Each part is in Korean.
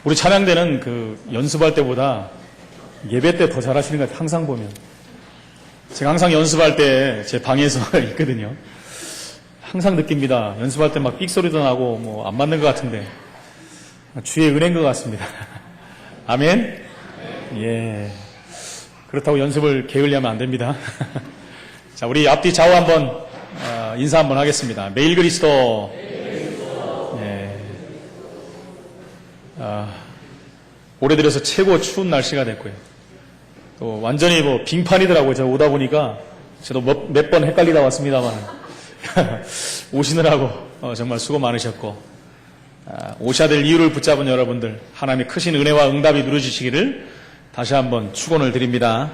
우리 찬양대는 연습할 때보다 예배 때 더 잘하시는 것 같아요. 항상 보면. 제가 항상 연습할 때 제 방에서 있거든요. 항상 느낍니다. 연습할 때 막 삑소리도 나고 안 맞는 것 같은데 주의 은혜인 것 같습니다. 아멘? 예. 그렇다고 연습을 게을리하면 안 됩니다. 자, 우리 앞뒤 좌우 한번 인사 한번 하겠습니다. 매일 그리스도. 예. 올해 들어서 최고 추운 날씨가 됐고요. 또 완전히 빙판이더라고요. 제가 오다 보니까 저도 몇 번 헷갈리다 왔습니다만 오시느라고 정말 수고 많으셨고 오셔야 될 이유를 붙잡은 여러분들 하나님의 크신 은혜와 응답이 누려지시기를 다시 한번 축원을 드립니다.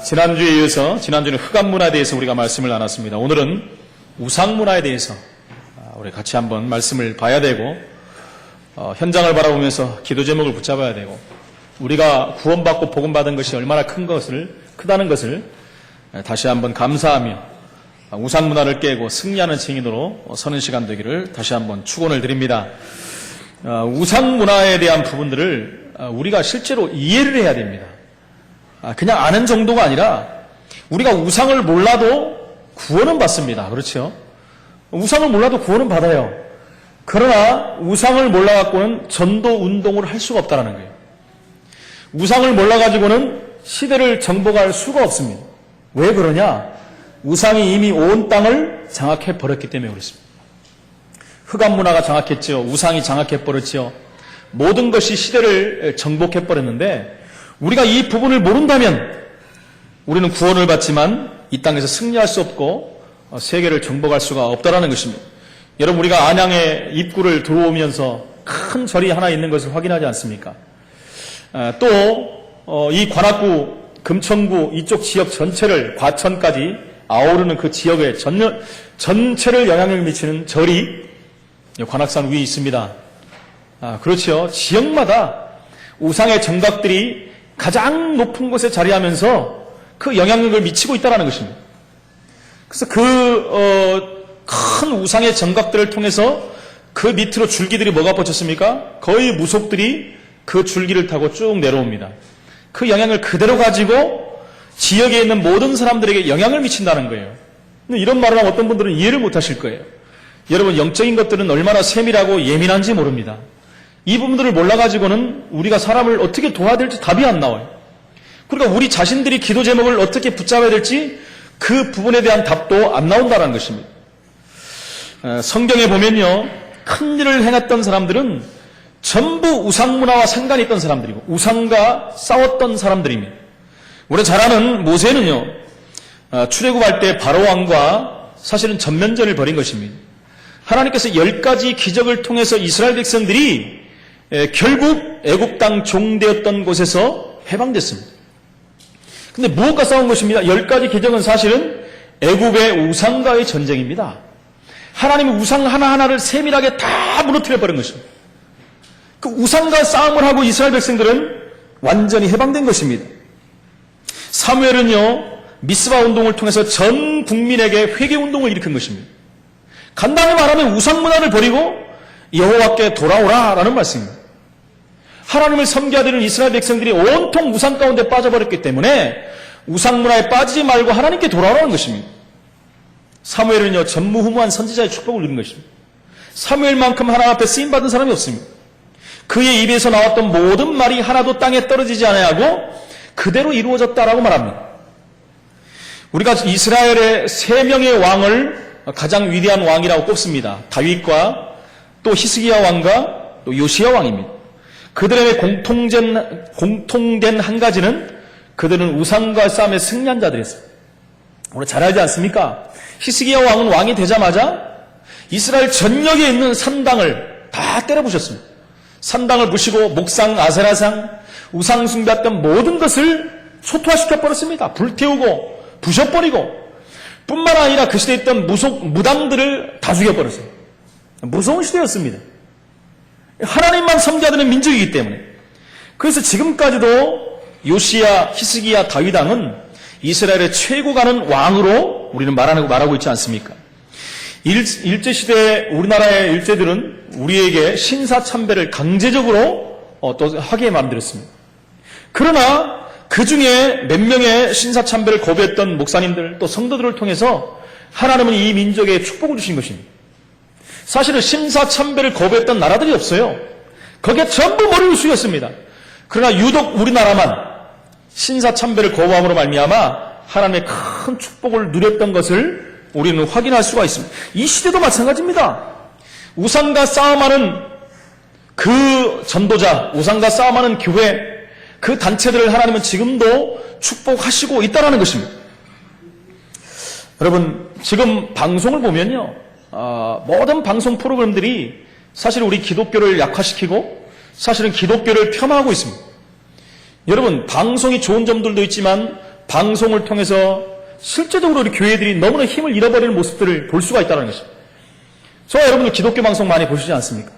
지난주에 이어서 지난주는 흑암문화에 대해서 우리가 말씀을 나눴습니다. 오늘은 우상문화에 대해서 우리 같이 한번 말씀을 봐야 되고 현장을 바라보면서 기도 제목을 붙잡아야 되고 우리가 구원받고 복음받은 것이 얼마나 크다는 것을 다시 한번 감사하며 우상문화를 깨고 승리하는 증인으로 서는 시간 되기를 다시 한번 축원을 드립니다. 우상문화에 대한 부분들을 우리가 실제로 이해를 해야 됩니다. 그냥 아는 정도가 아니라 우리가 우상을 몰라도 구원은 받습니다. 그렇죠? 우상을 몰라도 구원은 받아요. 그러나 우상을 몰라갖고는 전도 운동을 할 수가 없다는 거예요. 우상을 몰라가지고는 시대를 정복할 수가 없습니다. 왜 그러냐? 우상이 이미 온 땅을 장악해버렸기 때문에 그렇습니다. 흑암문화가 장악했죠. 우상이 장악해버렸죠. 모든 것이 시대를 정복해버렸는데 우리가 이 부분을 모른다면 우리는 구원을 받지만 이 땅에서 승리할 수 없고 세계를 정복할 수가 없다는 것입니다. 여러분 우리가 안양의 입구를 들어오면서 큰 절이 하나 있는 것을 확인하지 않습니까? 또 이 관악구, 금천구 이쪽 지역 전체를 과천까지 아우르는 그 지역에 전체를 영향을 미치는 절이 관악산 위에 있습니다. 그렇죠. 지역마다 우상의 정각들이 가장 높은 곳에 자리하면서 그 영향력을 미치고 있다는 것입니다. 그래서 큰 우상의 정각들을 통해서 그 밑으로 줄기들이 뭐가 뻗쳤습니까? 거의 무속들이 그 줄기를 타고 쭉 내려옵니다. 그 영향을 그대로 가지고 지역에 있는 모든 사람들에게 영향을 미친다는 거예요. 근데 이런 말을 하면 어떤 분들은 이해를 못 하실 거예요. 여러분 영적인 것들은 얼마나 세밀하고 예민한지 모릅니다. 이 부분들을 몰라가지고는 우리가 사람을 어떻게 도와야 될지 답이 안 나와요. 그러니까 우리 자신들이 기도 제목을 어떻게 붙잡아야 될지 그 부분에 대한 답도 안 나온다는 것입니다. 성경에 보면요, 큰 일을 행했던 사람들은 전부 우상문화와 상관이 있던 사람들이고 우상과 싸웠던 사람들입니다. 우리가 잘 아는 모세는요, 출애굽할 때 바로왕과 사실은 전면전을 벌인 것입니다. 하나님께서 10가지 기적을 통해서 이스라엘 백성들이 결국 애굽 땅 종되었던 곳에서 해방됐습니다. 근데 무엇과 싸운 것입니다? 10가지 기적은 사실은 애굽의 우상과의 전쟁입니다. 하나님이 우상 하나하나를 세밀하게 다 무너뜨려 버린 것입니다. 그 우상과 싸움을 하고 이스라엘 백성들은 완전히 해방된 것입니다. 사무엘은요, 미스바 운동을 통해서 전 국민에게 회개 운동을 일으킨 것입니다. 간단히 말하면 우상문화를 버리고 여호와께 돌아오라라는 말씀입니다. 하나님을 섬겨야 되는 이스라엘 백성들이 온통 우상 가운데 빠져버렸기 때문에 우상문화에 빠지지 말고 하나님께 돌아오라는 것입니다. 사무엘은요, 전무후무한 선지자의 축복을 누린 것입니다. 사무엘만큼 하나님 앞에 쓰임받은 사람이 없습니다. 그의 입에서 나왔던 모든 말이 하나도 땅에 떨어지지 아니하고 그대로 이루어졌다라고 말합니다. 우리가 이스라엘의 3명의 왕을 가장 위대한 왕이라고 꼽습니다. 다윗과 또 히스기야 왕과 또 요시야 왕입니다. 그들의 공통된 한 가지는 그들은 우상과 싸움에 승리한 자들이었어요. 우리 잘 알지 않습니까? 히스기야 왕은 왕이 되자마자 이스라엘 전역에 있는 산당을 다 때려부셨습니다. 산당을 부시고 목상, 아세라상, 우상 숭배했던 모든 것을 초토화시켜버렸습니다. 불태우고 부셔버리고 뿐만 아니라 그 시대에 있던 무당들을 다 죽여버렸어요. 무서운 시대였습니다. 하나님만 섬겨야 되는 민족이기 때문에. 그래서 지금까지도 요시야, 히스기야, 다윗 왕은 이스라엘의 최고 가는 왕으로 우리는 말하고 있지 않습니까? 일제시대 우리나라의 일제들은 우리에게 신사참배를 강제적으로 또 하게 만들었습니다. 그러나 그 중에 몇 명의 신사참배를 거부했던 목사님들 또 성도들을 통해서 하나님은 이 민족에 축복을 주신 것입니다. 사실은 신사참배를 거부했던 나라들이 없어요. 거기에 전부 머리를 숙였습니다. 그러나 유독 우리나라만 신사참배를 거부함으로 말미암아 하나님의 큰 축복을 누렸던 것을 우리는 확인할 수가 있습니다. 이 시대도 마찬가지입니다. 우상과 싸움하는 그 전도자, 우상과 싸움하는 교회, 그 단체들을 하나님은 지금도 축복하시고 있다는 것입니다. 여러분, 지금 방송을 보면요, 모든 방송 프로그램들이 사실 우리 기독교를 약화시키고 사실은 기독교를 폄하하고 있습니다. 여러분, 방송이 좋은 점들도 있지만 방송을 통해서 실제적으로 우리 교회들이 너무나 힘을 잃어버리는 모습들을 볼 수가 있다는 것입니다. 저와 여러분들 기독교 방송 많이 보시지 않습니까?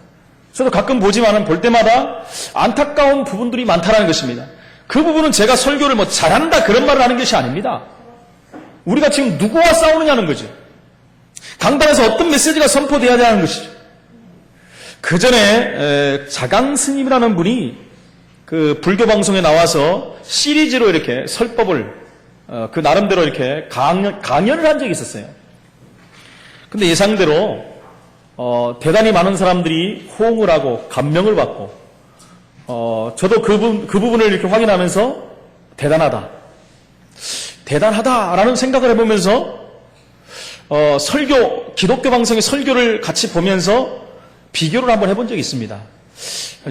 저도 가끔 보지만은 볼 때마다 안타까운 부분들이 많다는 것입니다. 그 부분은 제가 설교를 잘한다 그런 말을 하는 것이 아닙니다. 우리가 지금 누구와 싸우느냐는 거죠. 강단에서 어떤 메시지가 선포되어야 하는 것이죠. 그 전에 자강 스님이라는 분이 그 불교 방송에 나와서 시리즈로 이렇게 설법을 그 나름대로 이렇게 강연을 한 적이 있었어요. 근데 예상대로 대단히 많은 사람들이 호응을 하고 감명을 받고 저도 그 부분을 이렇게 확인하면서 대단하다라는 생각을 해보면서 기독교 방송의 설교를 같이 보면서 비교를 한번 해본 적이 있습니다.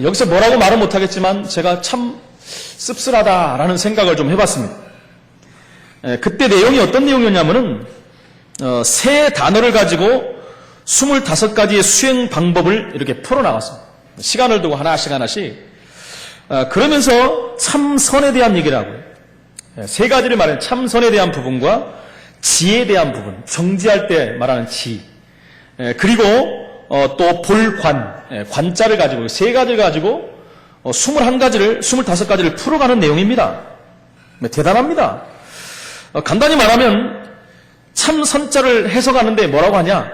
여기서 뭐라고 말은 못하겠지만 제가 참 씁쓸하다라는 생각을 좀 해봤습니다. 그때 내용이 어떤 내용이었냐면은 세 단어를 가지고 25가지의 수행 방법을 이렇게 풀어나갔습니다. 시간을 두고 하나씩 그러면서 참선에 대한 얘기를 하고요. 세 가지를 말하는 참선에 대한 부분과 지에 대한 부분, 정지할 때 말하는 지, 그리고 또 볼관, 관자를 가지고 세 가지를 가지고 25가지를 풀어가는 내용입니다. 대단합니다. 간단히 말하면 참선자를 해석하는데 뭐라고 하냐?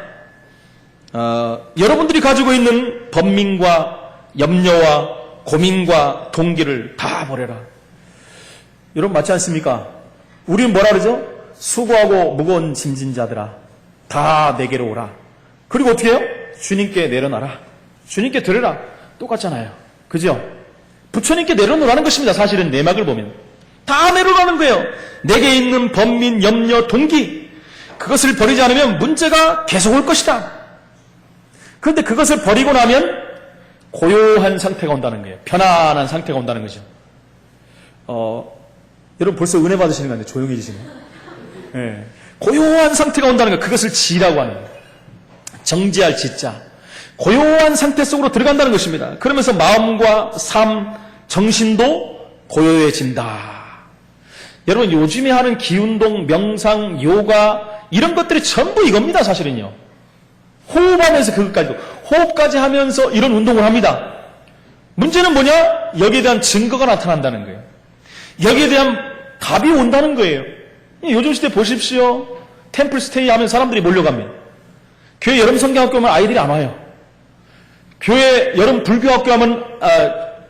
여러분들이 가지고 있는 번민과 염려와 고민과 동기를 다 버려라. 여러분 맞지 않습니까? 우리는 뭐라 그러죠? 수고하고 무거운 짐진 자들아 다 내게로 오라. 그리고 어떻게 해요? 주님께 내려놔라. 주님께 드려라. 똑같잖아요. 그죠? 부처님께 내려놓으라는 것입니다. 사실은 내막을 보면 다 내려놓으라는 거예요. 내게 있는 번민, 염려, 동기, 그것을 버리지 않으면 문제가 계속 올 것이다. 그런데 그것을 버리고 나면 고요한 상태가 온다는 거예요. 편안한 상태가 온다는 거죠. 여러분 벌써 은혜 받으시는 거 아니에요? 조용해지시네요. 네. 고요한 상태가 온다는 거예요. 그것을 지라고 하는 거예요. 정지할 지자. 고요한 상태 속으로 들어간다는 것입니다. 그러면서 마음과 삶, 정신도 고요해진다. 여러분 요즘에 하는 기운동, 명상, 요가 이런 것들이 전부 이겁니다. 사실은요. 호흡하면서 그것까지도 호흡까지 하면서 이런 운동을 합니다. 문제는 뭐냐? 여기에 대한 증거가 나타난다는 거예요. 여기에 대한 답이 온다는 거예요. 요즘 시대 보십시오. 템플 스테이 하면 사람들이 몰려갑니다. 교회 여름 성경학교 하면 아이들이 안 와요. 교회 여름 불교학교 하면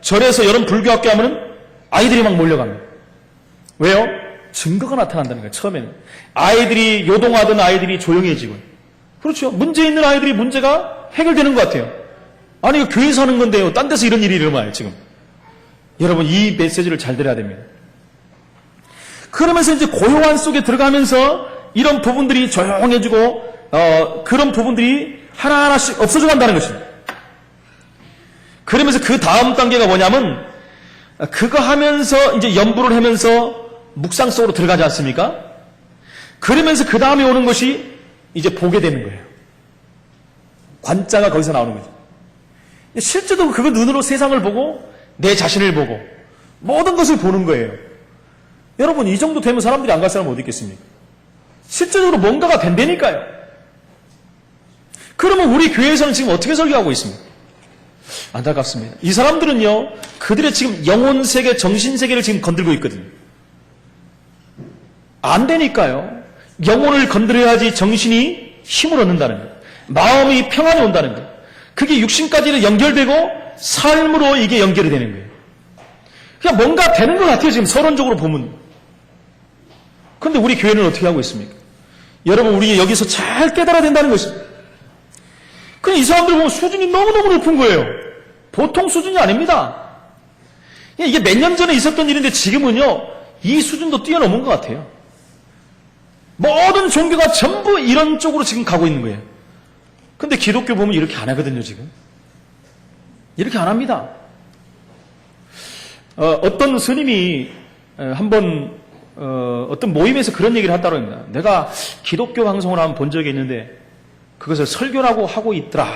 절에서 여름 불교학교 하면 아이들이 막 몰려갑니다. 왜요? 증거가 나타난다는 거예요. 처음에는 아이들이 요동하던 아이들이 조용해지고, 그렇죠. 문제 있는 아이들이 문제가 해결되는 것 같아요. 아니 이거 교회에서 하는 건데요. 딴 데서 이런 일이 일어나요 지금. 여러분 이 메시지를 잘 들어야 됩니다. 그러면서 이제 고요한 속에 들어가면서 이런 부분들이 조용해지고 그런 부분들이 하나하나씩 없어져 간다는 것입니다. 그러면서 그 다음 단계가 뭐냐면 그거 하면서 이제 연부를 하면서 묵상 속으로 들어가지 않습니까? 그러면서 그 다음에 오는 것이 이제 보게 되는 거예요. 관자가 거기서 나오는 거죠. 실제로 그거 눈으로 세상을 보고 내 자신을 보고 모든 것을 보는 거예요. 여러분 이 정도 되면 사람들이 안 갈 사람은 어디 있겠습니까? 실제적으로 뭔가가 된다니까요. 그러면 우리 교회에서는 지금 어떻게 설교하고 있습니까? 안타깝습니다. 이 사람들은요, 그들의 지금 영혼 세계, 정신 세계를 지금 건들고 있거든요. 안 되니까요. 영혼을 건드려야지 정신이 힘을 얻는다는 거예요. 마음이 평안이 온다는 거예요. 그게 육신까지는 연결되고 삶으로 이게 연결이 되는 거예요. 그냥 뭔가 되는 것 같아요. 지금 서론적으로 보면. 그런데 우리 교회는 어떻게 하고 있습니까? 여러분, 우리 여기서 잘 깨달아야 된다는 것입니다. 그냥 이 사람들 보면 수준이 너무너무 높은 거예요. 보통 수준이 아닙니다. 이게 몇 년 전에 있었던 일인데 지금은요, 이 수준도 뛰어넘은 것 같아요. 모든 종교가 전부 이런 쪽으로 지금 가고 있는 거예요. 근데 기독교 보면 이렇게 안 하거든요, 지금. 이렇게 안 합니다. 어떤 스님이 한번 어떤 모임에서 그런 얘기를 했다고 합니다. 내가 기독교 방송을 한번 본 적이 있는데 그것을 설교라고 하고 있더라.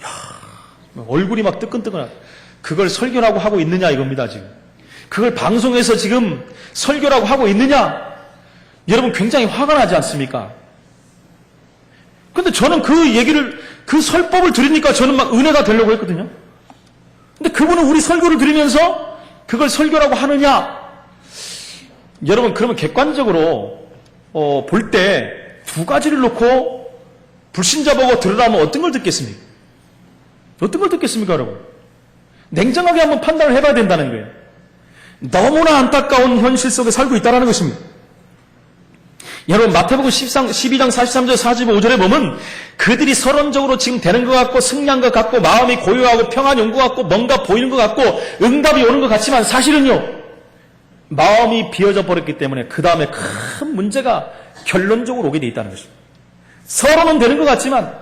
이야, 얼굴이 막 뜨끈뜨끈하다. 그걸 설교라고 하고 있느냐 이겁니다, 지금. 그걸 방송에서 지금 설교라고 하고 있느냐? 여러분 굉장히 화가 나지 않습니까? 근데 저는 그 얘기를, 그 설법을 들으니까 저는 막 은혜가 되려고 했거든요. 근데 그분은 우리 설교를 들으면서 그걸 설교라고 하느냐? 여러분, 그러면 객관적으로, 볼 때 두 가지를 놓고 불신자 보고 들으라면 어떤 걸 듣겠습니까? 어떤 걸 듣겠습니까, 여러분? 냉정하게 한번 판단을 해봐야 된다는 거예요. 너무나 안타까운 현실 속에 살고 있다는 것입니다. 여러분, 마태복음 12장 43절 45절에 보면 그들이 서론적으로 지금 되는 것 같고 승리한 것 같고 마음이 고요하고 평안이 온 것 같고 뭔가 보이는 것 같고 응답이 오는 것 같지만 사실은요, 마음이 비어져 버렸기 때문에 그 다음에 큰 문제가 결론적으로 오게 돼 있다는 것입니다. 서론은 되는 것 같지만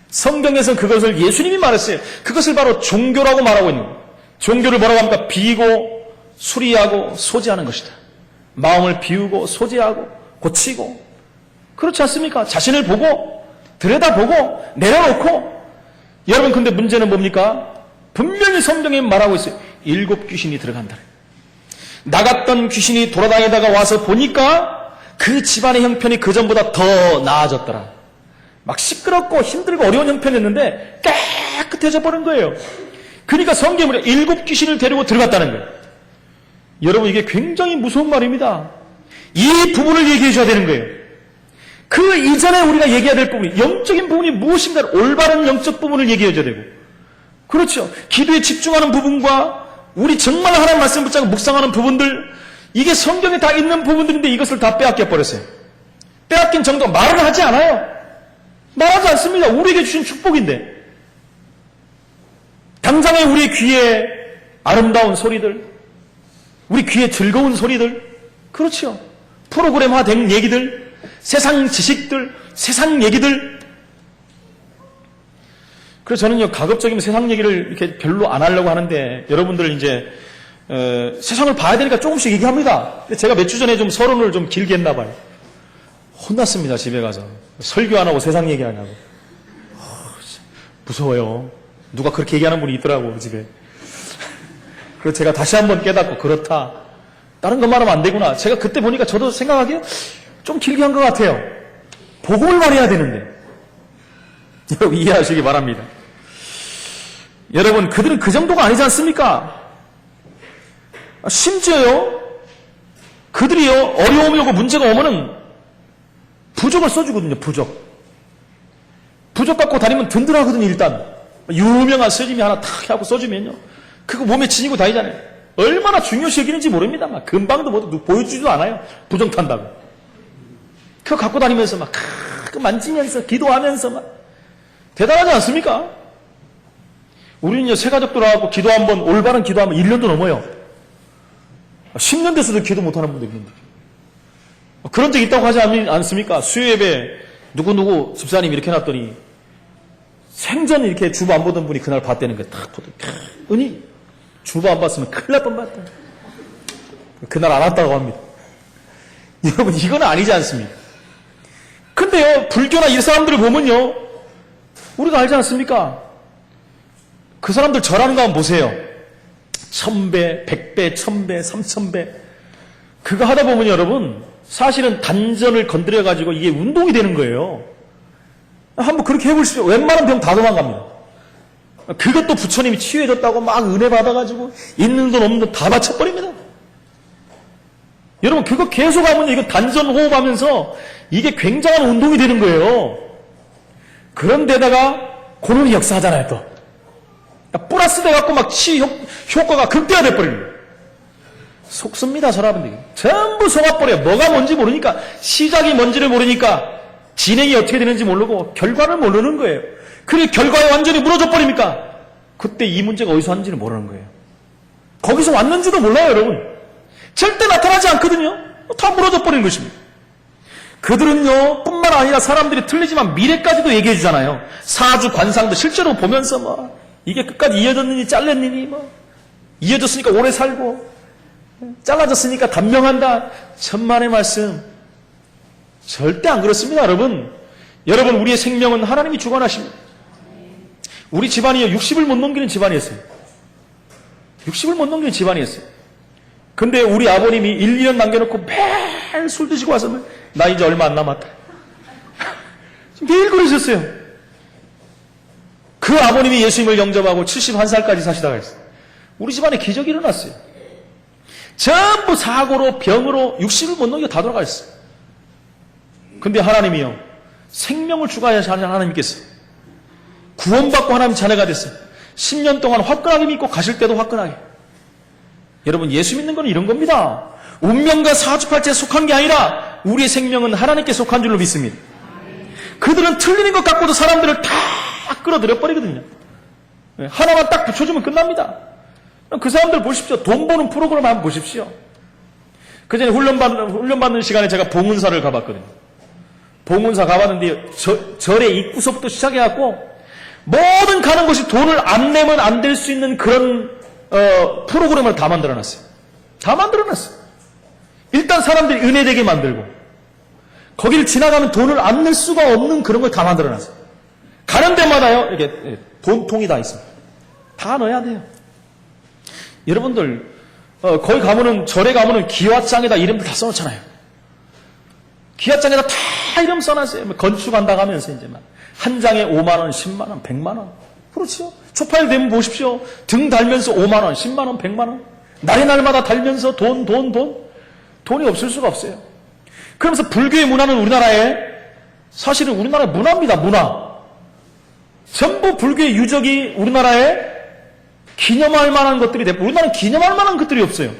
성경에서는 그것을 예수님이 말했어요. 그것을 바로 종교라고 말하고 있는 거예요. 종교를 뭐라고 합니까? 비우고 수리하고 소지하는 것이다. 마음을 비우고 소지하고 고치고, 그렇지 않습니까? 자신을 보고 들여다보고 내려놓고. 여러분, 근데 문제는 뭡니까? 분명히 성경에 말하고 있어요. 7 귀신이 들어간다. 나갔던 귀신이 돌아다니다가 와서 보니까 그 집안의 형편이 그전보다 더 나아졌더라. 막 시끄럽고 힘들고 어려운 형편이었는데 깨끗해져 버린 거예요. 그러니까 성경에 7 귀신을 데리고 들어갔다는 거예요. 여러분, 이게 굉장히 무서운 말입니다. 이 부분을 얘기해 줘야 되는 거예요. 그 이전에 우리가 얘기해야 될 부분이, 영적인 부분이 무엇인가, 올바른 영적 부분을 얘기해 줘야 되고, 그렇죠. 기도에 집중하는 부분과 우리 정말 하나님 말씀 붙잡고 묵상하는 부분들, 이게 성경에 다 있는 부분들인데 이것을 다 빼앗겨 버렸어요. 빼앗긴 정도가 말을 하지 않아요. 말하지 않습니다. 우리에게 주신 축복인데. 당장에 우리 귀에 아름다운 소리들, 우리 귀에 즐거운 소리들, 그렇죠. 프로그램화된 얘기들, 세상 지식들, 세상 얘기들. 그래서 저는요, 가급적이면 세상 얘기를 이렇게 별로 안 하려고 하는데, 여러분들 이제, 세상을 봐야 되니까 조금씩 얘기합니다. 근데 제가 몇 주 전에 좀 서론을 좀 길게 했나 봐요. 혼났습니다, 집에 가서. 설교 안 하고 세상 얘기 하냐고. 무서워요. 누가 그렇게 얘기하는 분이 있더라고, 집에. 그래서 제가 다시 한번 깨닫고, 그렇다. 다른 것만 하면 안 되구나. 제가 그때 보니까 저도 생각하기에 좀 길게 한 것 같아요. 복음을 말해야 되는데. 여러분, 이해하시기 바랍니다. 여러분, 그들은 그 정도가 아니지 않습니까? 심지어요, 그들이요, 어려움이 오고 문제가 오면은 부적을 써주거든요, 부적. 부적 갖고 다니면 든든하거든요, 일단. 유명한 스님이 하나 탁 하고 써주면요. 그거 몸에 지니고 다니잖아요. 얼마나 중요시 여기는지 모릅니다. 막 금방도 뭐 보여주지도 않아요. 부정 탄다고. 그거 갖고 다니면서 막 만지면서 기도하면서 막 대단하지 않습니까? 우리는요, 새 가족들 와갖고 기도 한번, 올바른 기도하면 1년도 넘어요. 10년 됐어도 기도 못하는 분도 있는데. 그런 적 있다고 하지 않습니까? 수요예배 누구누구 집사님 이렇게 해놨더니 생전 이렇게 주보 안 보던 분이 그날 봤다는 거예요. 탁 보더니 은희 주보 안 봤으면 큰일 날 뻔봤다. 그날 안 왔다고 합니다. 여러분, 이건 아니지 않습니까? 근데요, 불교나 이 사람들을 보면요, 우리가 알지 않습니까? 그 사람들 절하는 거 한번 보세요. 1000배, 100배, 1000배, 3000배. 그거 하다 보면 여러분, 사실은 단전을 건드려가지고 이게 운동이 되는 거예요. 한번 그렇게 해보십시오. 웬만한 병 다 도망갑니다. 그것도 부처님이 치유해줬다고 막 은혜 받아가지고 있는 돈 없는 돈 다 바쳐버립니다. 여러분, 그거 계속 하면 이거 단전 호흡하면서 이게 굉장한 운동이 되는 거예요. 그런데다가 고놈이 역사하잖아요, 또. 그러니까 플러스 돼갖고 막 효과가 극대화돼버립니다. 속습니다, 여러분들이. 전부 속아버려요. 뭐가 뭔지 모르니까, 시작이 뭔지를 모르니까, 진행이 어떻게 되는지 모르고, 결과를 모르는 거예요. 그리고 결과에 완전히 무너져 버립니까? 그때 이 문제가 어디서 왔는지를 모르는 거예요. 거기서 왔는지도 몰라요, 여러분. 절대 나타나지 않거든요. 다 무너져 버리는 것입니다. 그들은요, 뿐만 아니라 사람들이 틀리지만 미래까지도 얘기해 주잖아요. 사주 관상도 실제로 보면서 뭐, 이게 끝까지 이어졌느니 잘렸느니 뭐, 이어졌으니까 오래 살고, 잘라졌으니까 단명한다. 천만의 말씀. 절대 안 그렇습니다, 여러분. 여러분, 우리의 생명은 하나님이 주관하십니다. 우리 집안이요, 60을 못 넘기는 집안이었어요. 60을 못 넘기는 집안이었어요. 근데 우리 아버님이 1, 2년 남겨놓고 매일 술 드시고 와서 나 이제 얼마 안 남았다. 매일 그러셨어요. 그 아버님이 예수님을 영접하고 71살까지 사시다가 했어요. 우리 집안에 기적이 일어났어요. 전부 사고로 병으로 60을 못 넘겨 다 돌아가셨어요. 근데 하나님이요, 생명을 주관하시는 하나님께서 구원받고 하나님 자녀가 됐어요. 10년 동안 화끈하게 믿고 가실 때도 화끈하게. 여러분, 예수 믿는 건 이런 겁니다. 운명과 사주팔자에 속한 게 아니라 우리의 생명은 하나님께 속한 줄로 믿습니다. 그들은 틀리는 것 갖고도 사람들을 다 끌어들여 버리거든요. 하나만 딱 붙여주면 끝납니다. 그 사람들 보십시오. 돈 버는 프로그램 한번 보십시오. 그 전에 훈련받는 시간에 제가 봉은사를 가봤거든요. 봉은사 가봤는데 절의 입구서부터 시작해갖고 모든 가는 곳이 돈을 안 내면 안 될 수 있는 그런 프로그램을 다 만들어놨어요. 다 만들어놨어요. 일단 사람들이 은혜되게 만들고 거기를 지나가면 돈을 안 낼 수가 없는 그런 걸 다 만들어놨어요. 가는 데마다요, 이게 돈통이 다 있습니다. 다 넣어야 돼요. 여러분들 거기 가면은, 절에 가면은 기와장에다 이름들 다 써놓잖아요. 기와장에다 다 이름 써놨어요. 건축한다고 하면서 이제 막 한 장에 5만 원, 10만 원, 100만 원. 그렇죠. 초파일 되면 보십시오. 등 달면서 5만 원, 10만 원, 100만 원. 날이 날마다 달면서 돈이 없을 수가 없어요. 그러면서 불교의 문화는 우리나라에, 사실은 우리나라의 문화입니다, 문화. 전부 불교의 유적이 우리나라에 기념할 만한 것들이 되고, 우리나라는 기념할 만한 것들이 없어요.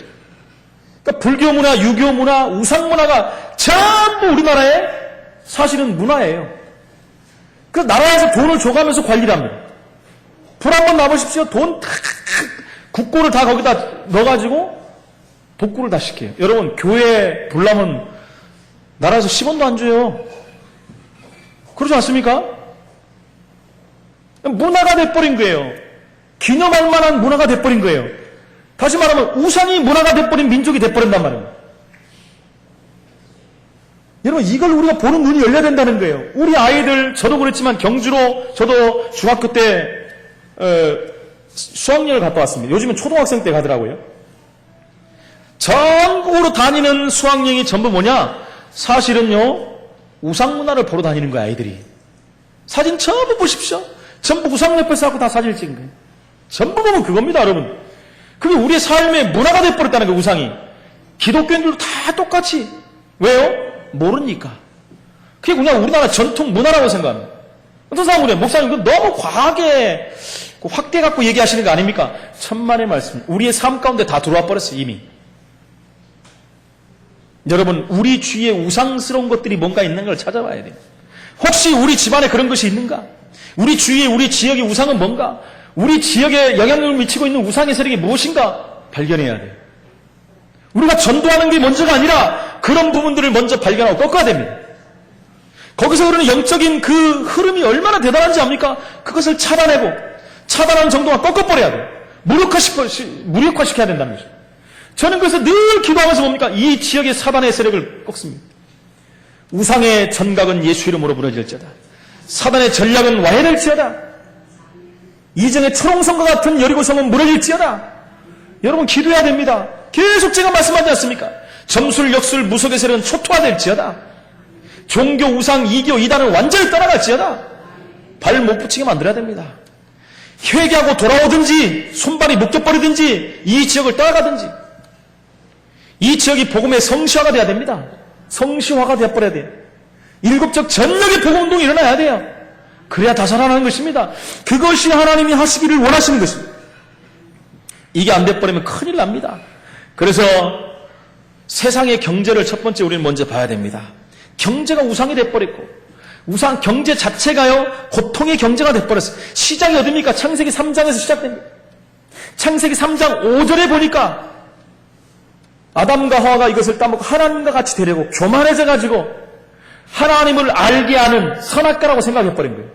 그러니까 불교 문화, 유교 문화, 우상 문화가 전부 우리나라의 사실은 문화예요. 그래서 나라에서 돈을 줘가면서 관리를 합니다. 불 한번 놔보십시오. 돈 탁, 국고를 다 거기다 넣어가지고 복구를 다 시켜요. 여러분, 교회 불 나면 나라에서 10원도 안 줘요. 그러지 않습니까? 문화가 돼버린 거예요. 기념할 만한 문화가 돼버린 거예요. 다시 말하면 우상이 문화가 돼버린 민족이 돼버린단 말이에요. 여러분, 이걸 우리가 보는 눈이 열려야 된다는 거예요. 우리 아이들, 저도 그랬지만 경주로 저도 중학교 때 수학여행을 갔다 왔습니다. 요즘은 초등학생 때 가더라고요. 전국으로 다니는 수학여행이 전부 뭐냐? 사실은요, 우상문화를 보러 다니는 거예요, 아이들이. 사진 전부 보십시오. 전부 우상 옆에서 하고 다 사진을 찍은 거예요. 전부 보면 그겁니다, 여러분. 그게 우리의 삶의 문화가 돼버렸다는 거예요, 우상이. 기독교인들도 다 똑같이. 왜요? 모르니까. 그게 그냥 우리나라 전통 문화라고 생각합니다. 어떤 사람은 그래요. 목사님, 그 너무 과하게 확대해갖고 얘기하시는 거 아닙니까? 천만의 말씀. 우리의 삶 가운데 다 들어와 버렸어요, 이미. 여러분, 우리 주위에 우상스러운 것들이 뭔가 있는 걸 찾아봐야 돼요. 혹시 우리 집안에 그런 것이 있는가? 우리 주위에, 우리 지역의 우상은 뭔가? 우리 지역에 영향력을 미치고 있는 우상의 세력이 무엇인가? 발견해야 돼요. 우리가 전도하는 게 먼저가 아니라 그런 부분들을 먼저 발견하고 꺾어야 됩니다. 거기서 흐르는 영적인 그 흐름이 얼마나 대단한지 압니까? 그것을 차단하고, 차단하는 정도가 꺾어버려야 돼요. 무력화시켜야 된다는 거죠. 저는 그래서 늘 기도하면서 뭡니까? 이 지역의 사단의 세력을 꺾습니다. 우상의 전각은 예수 이름으로 무너질지어다. 사단의 전략은 와해될지어다. 이전의 초롱성과 같은 여리고성은 무너질지어다. 여러분, 기도해야 됩니다. 계속 제가 말씀하지 않습니까? 점술, 역술, 무속의 세력은 초토화될지어다. 종교, 우상, 이교, 이단을 완전히 떠나갈지어다. 발 못 붙이게 만들어야 됩니다. 회개하고 돌아오든지 손발이 묶여버리든지 이 지역을 떠나가든지, 이 지역이 복음의 성시화가 돼야 됩니다. 성시화가 되어버려야 돼요. 일곱적 전력의 복음운동이 일어나야 돼요. 그래야 다 살아나는 것입니다. 그것이 하나님이 하시기를 원하시는 것입니다. 이게 안 돼버리면 큰일 납니다. 그래서 세상의 경제를 첫 번째 우리는 먼저 봐야 됩니다. 경제가 우상이 돼버렸고, 우상 경제 자체가요 고통의 경제가 돼버렸어요. 시작이 어딥니까? 창세기 3장에서 시작됩니다. 창세기 3장 5절에 보니까 아담과 하와가 이것을 따먹고 하나님과 같이 되려고 교만해져가지고 하나님을 알게 하는 선악과라고 생각해버린 거예요.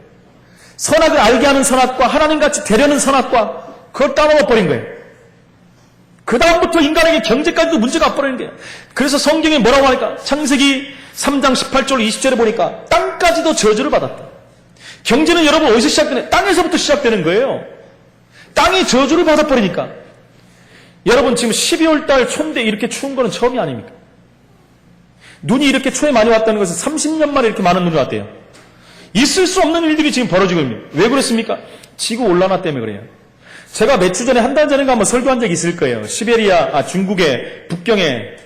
선악을 알게 하는 선악과, 하나님같이 되려는 선악과, 그걸 따먹어버린 거예요. 그 다음부터 인간에게 경제까지도 문제가 와버리는 거예요. 그래서 성경에 뭐라고 하니까 창세기 3장 18절 20절에 보니까 땅까지도 저주를 받았다. 경제는 여러분 어디서 시작되냐? 땅에서부터 시작되는 거예요. 땅이 저주를 받아버리니까. 여러분 지금 12월 달 초인데 이렇게 추운 거는 처음이 아닙니까? 눈이 이렇게 초에 많이 왔다는 것은 30년 만에 이렇게 많은 눈이 왔대요. 있을 수 없는 일들이 지금 벌어지고 있습니다. 왜 그렇습니까? 지구 온난화 때문에 그래요. 제가 몇 주 전에, 한 달 전인가 한번 설교한 적이 있을 거예요. 중국의 북경에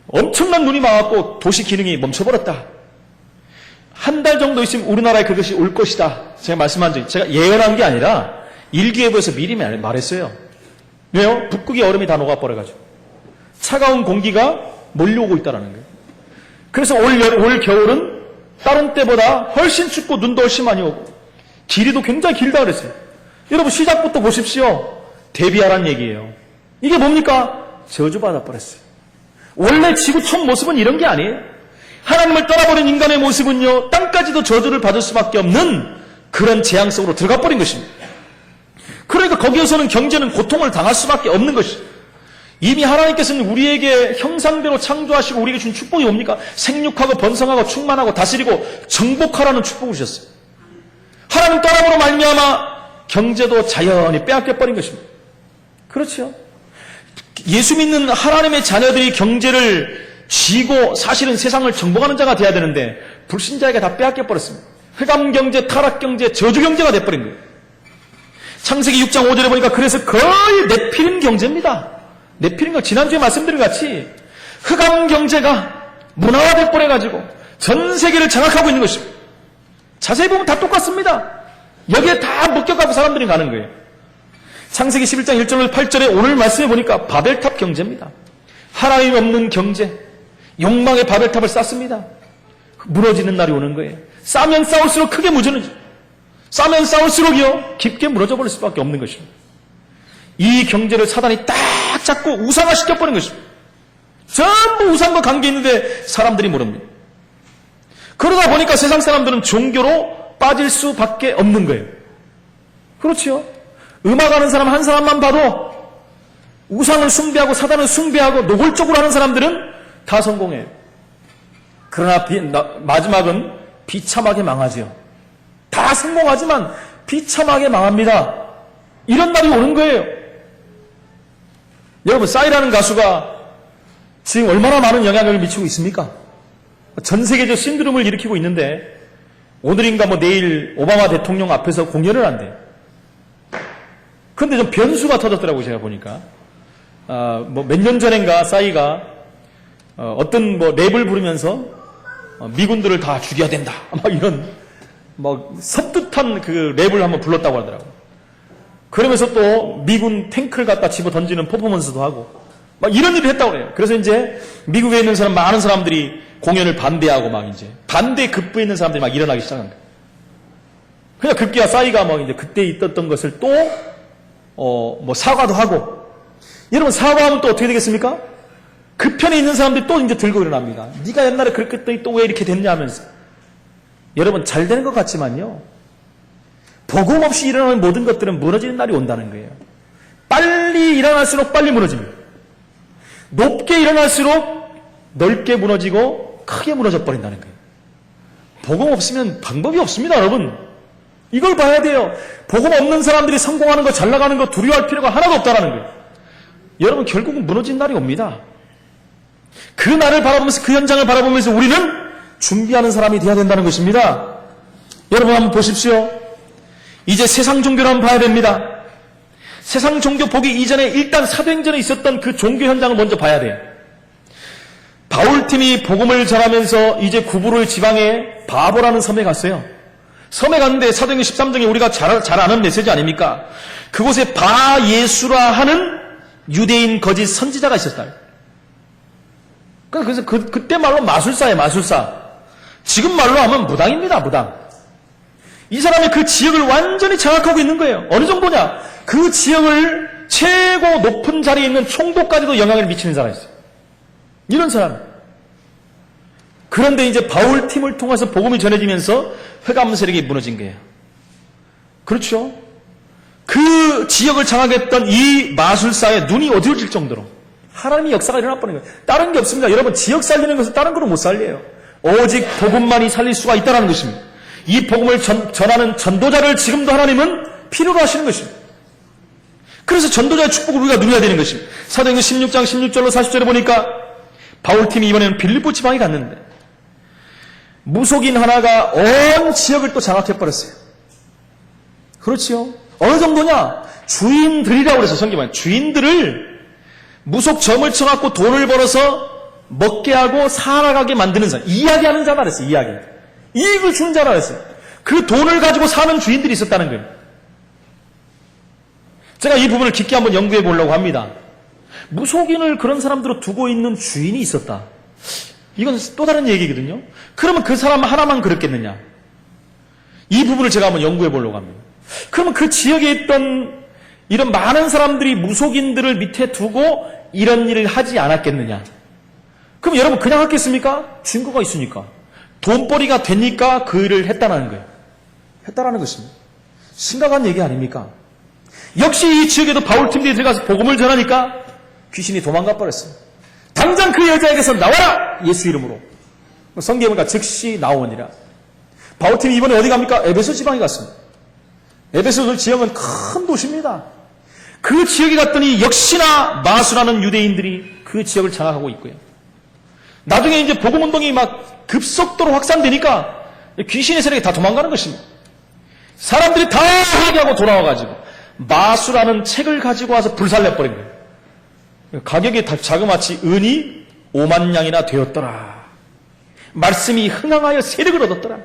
엄청난 눈이 많았고 도시 기능이 멈춰버렸다. 한 달 정도 있으면 우리나라에 그것이 올 것이다. 제가 말씀한 적이, 제가 예언한 게 아니라 일기예보에서 미리 말했어요. 왜요? 북극의 얼음이 다 녹아버려가지고 차가운 공기가 몰려오고 있다는 거예요. 그래서 올 겨울은 다른 때보다 훨씬 춥고 눈도 훨씬 많이 오고 길이도 굉장히 길다 그랬어요. 여러분 시작부터 보십시오. 대비하란 얘기예요. 이게 뭡니까? 저주받아 버렸어요. 원래 지구 첫 모습은 이런 게 아니에요. 하나님을 떠나버린 인간의 모습은요, 땅까지도 저주를 받을 수밖에 없는 그런 재앙 속으로 들어가 버린 것입니다. 그러니까 거기에서는 경제는 고통을 당할 수밖에 없는 것이죠. 이미 하나님께서는 우리에게 형상대로 창조하시고 우리에게 준 축복이 뭡니까? 생육하고 번성하고 충만하고 다스리고 정복하라는 축복을 주셨어요. 하나님 떠남으로 말미암아 경제도 자연히 빼앗겨버린 것입니다. 그렇죠? 예수 믿는 하나님의 자녀들이 경제를 쥐고 사실은 세상을 정복하는 자가 돼야 되는데 불신자에게 다 빼앗겨버렸습니다. 흑암경제, 타락경제, 저주경제가 돼버린 거예요. 창세기 6장 5절에 보니까 그래서 거의 네피림 경제입니다. 네피림 경 지난주에 말씀드린 것 같이 흑암경제가 문화화돼 버려가지고 전 세계를 장악하고 있는 것입니다. 자세히 보면 다 똑같습니다. 여기에 다 묶여가고 사람들이 가는 거예요. 창세기 11장 1절 8절에 오늘 말씀해 보니까 바벨탑 경제입니다. 하나님 없는 경제, 욕망의 바벨탑을 쌓습니다. 무너지는 날이 오는 거예요. 싸면 싸울수록 크게 무너지죠. 싸면 싸울수록이요 깊게 무너져 버릴 수밖에 없는 것입니다. 이 경제를 사단이 딱 잡고 우상화시켜버린 것입니다. 전부 우상과 관계 있는데 사람들이 모릅니다. 그러다 보니까 세상 사람들은 종교로 빠질 수밖에 없는 거예요. 그렇죠? 음악하는 사람 한 사람만 봐도 우상을 숭배하고 사단을 숭배하고 노골적으로 하는 사람들은 다 성공해요. 그러나 마지막은 비참하게 망하죠. 다 성공하지만 비참하게 망합니다. 이런 날이 오는 거예요. 여러분, 싸이라는 가수가 지금 얼마나 많은 영향을 미치고 있습니까? 전 세계적 신드롬을 일으키고 있는데 오늘인가 내일 오바마 대통령 앞에서 공연을 한대요. 그런데 좀 변수가 터졌더라고요. 제가 보니까 몇 년 전인가 싸이가 어떤 랩을 부르면서 미군들을 다 죽여야 된다. 이런 섭뜻한 그 랩을 한번 불렀다고 하더라고요. 그러면서 또 미군 탱크를 갖다 집어 던지는 퍼포먼스도 하고 이런 일을 했다고 해요. 그래서 이제 미국에 있는 많은 사람들이 공연을 반대하고 이제 반대 급부에 있는 사람들이 일어나기 시작한 거예요. 그냥 급기야 싸이가 이제 그때 있었던 것을 또 사과도 하고. 여러분, 사과하면 또 어떻게 되겠습니까? 그 편에 있는 사람들이 또 이제 들고 일어납니다. 네가 옛날에 그렇게 했더니 또 왜 이렇게 됐냐 하면서. 여러분, 잘 되는 것 같지만요, 복음 없이 일어나는 모든 것들은 무너지는 날이 온다는 거예요. 빨리 일어날수록 빨리 무너집니다. 높게 일어날수록 넓게 무너지고 크게 무너져 버린다는 거예요. 복음 없으면 방법이 없습니다, 여러분. 이걸 봐야 돼요. 복음 없는 사람들이 성공하는 거, 잘 나가는 거 두려워할 필요가 하나도 없다는 거예요. 여러분, 결국은 무너진 날이 옵니다. 그 날을 바라보면서, 그 현장을 바라보면서 우리는 준비하는 사람이 되어야 된다는 것입니다. 여러분, 한번 보십시오. 이제 세상 종교를 한번 봐야 됩니다. 세상 종교 보기 이전에 일단 사도행전에 있었던 그 종교 현장을 먼저 봐야 돼요. 바울팀이 복음을 전하면서 이제 구부를 지방에 바보라는 섬에 갔어요. 섬에 갔는데 사도행전 13장에 우리가 잘 아는 메시지 아닙니까? 그곳에 바예수라 하는 유대인 거짓 선지자가 있었다. 그래서 그때 말로 마술사예요, 마술사. 지금 말로 하면 무당입니다, 무당. 이 사람이 그 지역을 완전히 장악하고 있는 거예요. 어느 정도냐? 그 지역을 최고 높은 자리에 있는 총독까지도 영향을 미치는 사람이 있어요. 이런 사람. 그런데 이제 바울 팀을 통해서 복음이 전해지면서 회감 세력이 무너진 거예요. 그렇죠? 그 지역을 장악했던 이 마술사의 눈이 어두워질 정도로 하나님의 역사가 일어나버린 거예요. 다른 게 없습니다. 여러분, 지역 살리는 것은 다른 거로 못 살려요. 오직 복음만이 살릴 수가 있다는 것입니다. 이 복음을 전하는 전도자를 지금도 하나님은 필요로 하시는 것입니다. 그래서 전도자의 축복을 우리가 누려야 되는 것입니다. 사도행전 16장 16절로 40절에 보니까 바울팀이 이번에는 빌립보 지방에 갔는데 무속인 하나가 온 지역을 또 장악해버렸어요. 그렇지요? 어느 정도냐? 주인들이라고 그래서 성경에 주인들을 무속점을 쳐갖고 돈을 벌어서 먹게 하고 살아가게 만드는 사람, 이야기하는 자라 그랬어요. 이익을 주는 자라 그랬어요. 그 돈을 가지고 사는 주인들이 있었다는 거예요. 제가 이 부분을 깊게 한번 연구해 보려고 합니다. 무속인을 그런 사람들로 두고 있는 주인이 있었다. 이건 또 다른 얘기거든요. 그러면 그 사람 하나만 그렇겠느냐? 이 부분을 제가 한번 연구해 보려고 합니다. 그러면 그 지역에 있던 이런 많은 사람들이 무속인들을 밑에 두고 이런 일을 하지 않았겠느냐? 그럼 여러분 그냥 했겠습니까? 증거가 있으니까. 돈벌이가 되니까 그 일을 했다는 거예요. 했다라는 것입니다. 심각한 얘기 아닙니까? 역시 이 지역에도 바울팀들이 들어가서 복음을 전하니까 귀신이 도망가 버렸어요. 당장 그 여자에게서 나와라! 예수 이름으로. 성경에 보니까 즉시 나오니라. 바울팀이 이번에 어디 갑니까? 에베소 지방에 갔습니다. 에베소 지역은 큰 도시입니다. 그 지역에 갔더니 역시나 마술하는 유대인들이 그 지역을 장악하고 있고요. 나중에 이제 복음운동이 막 급속도로 확산되니까 귀신의 세력이 다 도망가는 것입니다. 사람들이 다 회개하고 돌아와가지고 마술하는 책을 가지고 와서 불살려버린 거예요. 가격이 자그마치 은이 5만 양이나 되었더라. 말씀이 흥황하여 세력을 얻었더라.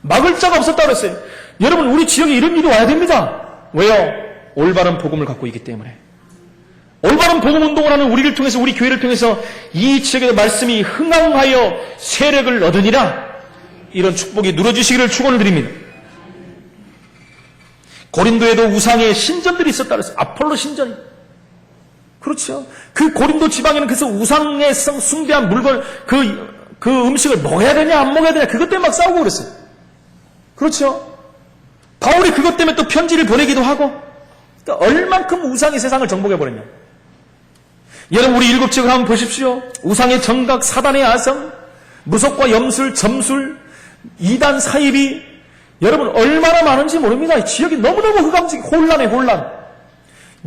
막을 자가 없었다고 그랬어요. 여러분, 우리 지역에 이런 일이 와야 됩니다. 왜요? 올바른 복음을 갖고 있기 때문에. 올바른 복음 운동을 하는 우리를 통해서, 우리 교회를 통해서 이 지역의 말씀이 흥황하여 세력을 얻으니라. 이런 축복이 누려주시기를 축원을 드립니다. 고린도에도 우상의 신전들이 있었다 그랬어요. 아폴로 신전이. 그렇죠. 그 고린도 지방에는 그래서 우상에 숭배한 물건, 그 음식을 먹어야 되냐, 안 먹어야 되냐, 그것 때문에 막 싸우고 그랬어요. 그렇죠. 바울이 그것 때문에 또 편지를 보내기도 하고, 그러니까 얼만큼 우상이 세상을 정복해버렸냐. 여러분, 우리 일곱 지역을 한번 보십시오. 우상의 정각, 사단의 아성, 무속과 염술, 점술, 이단 사입이, 여러분, 얼마나 많은지 모릅니다. 이 지역이 너무너무 흑암지, 혼란.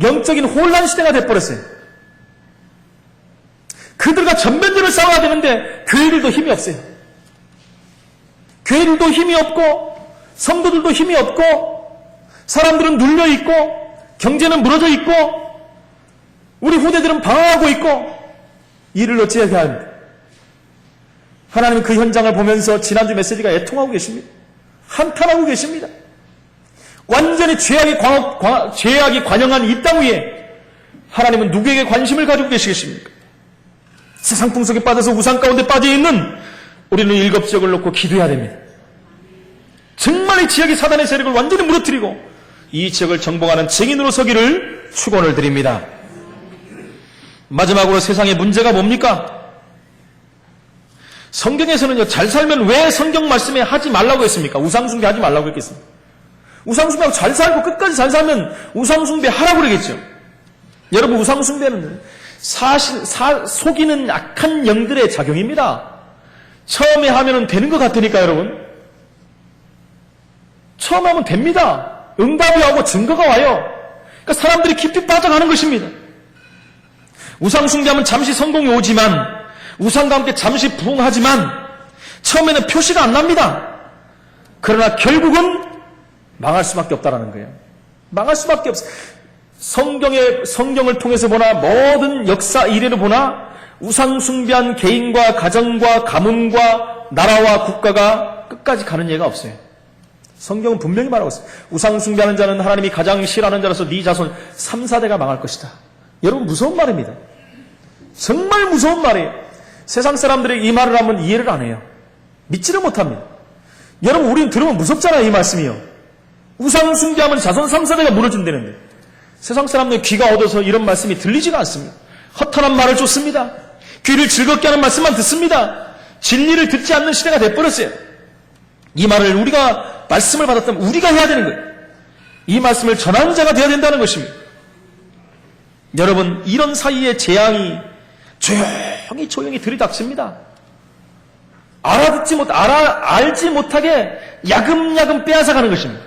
영적인 혼란 시대가 돼버렸어요. 그들과 전면전을 싸워야 되는데 교회들도 힘이 없어요. 교회들도 힘이 없고 성도들도 힘이 없고 사람들은 눌려있고 경제는 무너져 있고 우리 후대들은 방황하고 있고 이를 어찌해야 합니까? 하나님은 그 현장을 보면서 지난주 메시지가 애통하고 계십니다. 한탄하고 계십니다. 완전히 죄악이 관영한 이 땅 위에 하나님은 누구에게 관심을 가지고 계시겠습니까? 세상 풍속에 빠져서 우상 가운데 빠져있는 우리는 일곱 지역을 놓고 기도해야 됩니다. 정말 이 지역이 사단의 세력을 완전히 무너뜨리고 이 지역을 정복하는 증인으로 서기를 축원을 드립니다. 마지막으로 세상의 문제가 뭡니까? 성경에서는요, 잘 살면 왜 성경 말씀에 하지 말라고 했습니까? 우상숭배 하지 말라고 했겠습니까? 우상숭배하고 잘 살고 끝까지 잘 살면 우상숭배 하라고 그러겠죠. 여러분, 우상숭배는 사실 속이는 악한 영들의 작용입니다. 처음에 하면은 되는 것 같으니까 여러분. 처음 하면 됩니다. 응답이 오고 증거가 와요. 그러니까 사람들이 깊이 빠져가는 것입니다. 우상숭배하면 잠시 성공이 오지만 우상과 함께 잠시 부흥하지만 처음에는 표시가 안 납니다. 그러나 결국은 망할 수밖에 없다라는 거예요. 망할 수밖에 없어요. 성경을 통해서 보나 모든 역사 이래로 보나 우상숭배한 개인과 가정과 가문과 나라와 국가가 끝까지 가는 예가 없어요. 성경은 분명히 말하고 있습니다. 우상 숭배하는 자는 하나님이 가장 싫어하는 자로서 네 자손 3, 4대가 망할 것이다. 여러분 무서운 말입니다. 정말 무서운 말이에요. 세상 사람들이 이 말을 하면 이해를 안 해요. 믿지를 못합니다. 여러분 우리는 들으면 무섭잖아요. 이 말씀이요. 우상 숭배하면 자손 3, 4대가 무너진다는데 세상 사람들 귀가 얻어서 이런 말씀이 들리지가 않습니다. 허탄한 말을 쫓습니다. 귀를 즐겁게 하는 말씀만 듣습니다. 진리를 듣지 않는 시대가 돼버렸어요. 이 말을 우리가 말씀을 받았다면 우리가 해야 되는 거예요. 이 말씀을 전하는 자가 되어야 된다는 것입니다. 여러분 이런 사이에 재앙이 조용히 들이닥칩니다. 알지 못하게 야금야금 빼앗아가는 것입니다.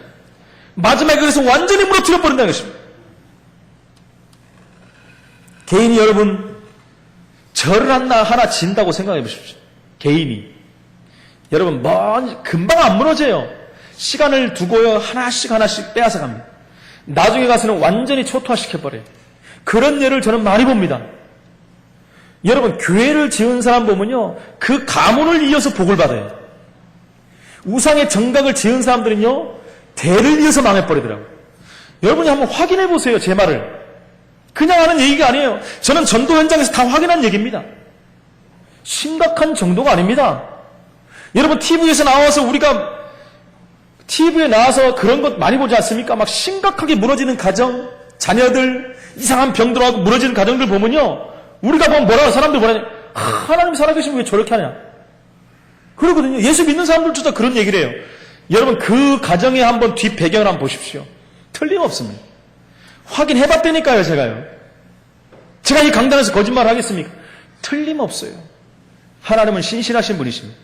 마지막에 그래서 완전히 무너뜨려 버린다는 것입니다. 개인이 여러분 절을 하나 진다고 생각해 보십시오. 개인이 여러분 금방 안 무너져요. 시간을 두고요 하나씩 빼앗아 갑니다. 나중에 가서는 완전히 초토화시켜버려요. 그런 예를 저는 많이 봅니다. 여러분 교회를 지은 사람 보면요 그 가문을 이어서 복을 받아요. 우상의 정각을 지은 사람들은요 대를 이어서 망해버리더라고요. 여러분이 한번 확인해 보세요. 제 말을 그냥 하는 얘기가 아니에요. 저는 전도 현장에서 다 확인한 얘기입니다. 심각한 정도가 아닙니다. 여러분 TV에서 나와서 우리가 TV에 나와서 그런 것 많이 보지 않습니까? 막 심각하게 무너지는 가정, 자녀들, 이상한 병들어가고 무너지는 가정들 보면요 우리가 보면 사람들 뭐라냐 하나님 살아계시면 왜 저렇게 하냐 그러거든요. 예수 믿는 사람들조차 그런 얘기를 해요. 여러분 그 가정에 한번 뒷배경을 한번 보십시오. 틀림없습니다. 확인해봤다니까요. 제가 이 강단에서 거짓말 하겠습니까? 틀림없어요. 하나님은 신실하신 분이십니다.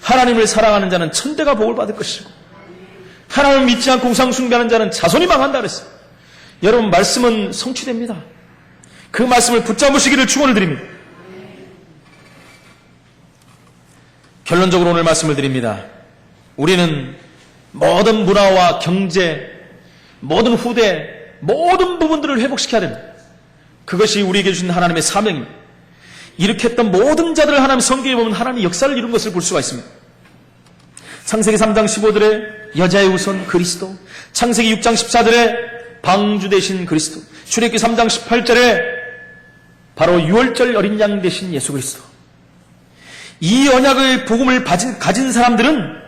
하나님을 사랑하는 자는 천대가 복을 받을 것이고 하나님을 믿지 않고 우상 숭배하는 자는 자손이 망한다 그랬어요. 여러분 말씀은 성취됩니다. 그 말씀을 붙잡으시기를 축원을 드립니다. 결론적으로 오늘 말씀을 드립니다. 우리는 모든 문화와 경제, 모든 후대, 모든 부분들을 회복시켜야 됩니다. 그것이 우리에게 주신 하나님의 사명입니다. 이렇게 했던 모든 자들을 하나님 성경에 보면 하나님의 역사를 이룬 것을 볼 수가 있습니다. 창세기 3장 15절에 여자의 우선 그리스도, 창세기 6장 14절에 방주 되신 그리스도, 출애굽기 3장 18절에 바로 6월절 어린 양 되신 예수 그리스도. 이 언약의 복음을 가진 사람들은